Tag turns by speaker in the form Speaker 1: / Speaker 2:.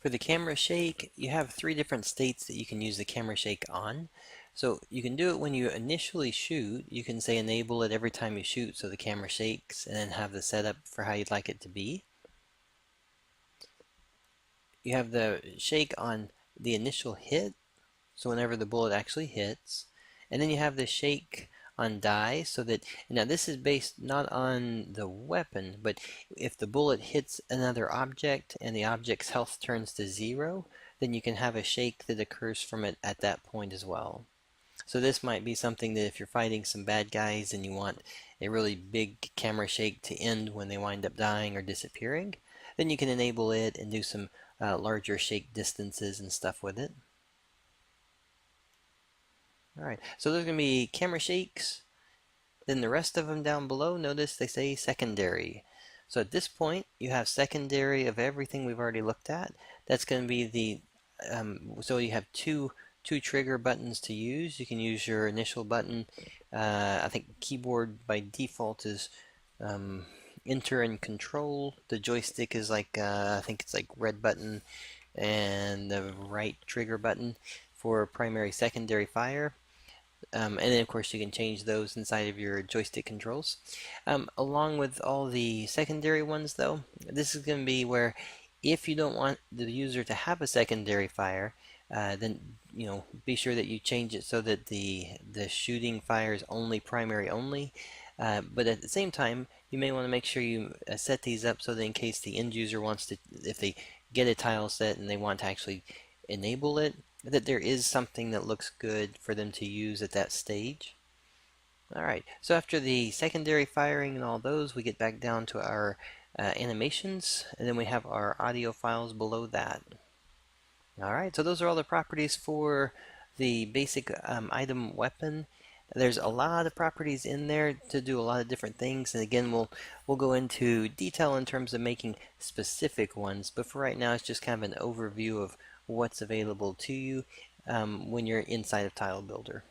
Speaker 1: For the camera shake, you have 3 different states that you can use the camera shake on. So you can do it when you initially shoot. You can say enable it every time you shoot so the camera shakes, and then have the setup for how you'd like it to be. You have the shake on the initial hit, so whenever the bullet actually hits. And then you have the shake on die, so that, now this is based not on the weapon, but if the bullet hits another object and the object's health turns to 0, then you can have a shake that occurs from it at that point as well. So this might be something that if you're fighting some bad guys and you want a really big camera shake to end when they wind up dying or disappearing, then you can enable it and do some larger shake distances and stuff with it. Alright, so there's going to be camera shakes. Then the rest of them down below, notice they say secondary. So at this point, you have secondary of everything we've already looked at. That's going to be the, so you have two trigger buttons to use. You can use your initial button. I think keyboard by default is enter and control. The joystick is like, I think it's like red button, and the right trigger button for primary secondary fire. And then of course you can change those inside of your joystick controls. Along with all the secondary ones though, this is going to be where if you don't want the user to have a secondary fire, then be sure that you change it so that the shooting fire is only primary only. But at the same time, you may want to make sure you set these up so that in case the end user wants to, if they get a tile set and they want to actually enable it, that there is something that looks good for them to use at that stage. Alright, so after the secondary firing and all those, we get back down to our animations, and then we have our audio files below that. Alright, so those are all the properties for the basic item weapon. There's a lot of properties in there to do a lot of different things, and again we'll go into detail in terms of making specific ones, but for right now it's just kind of an overview of what's available to you when you're inside of Tile Builder.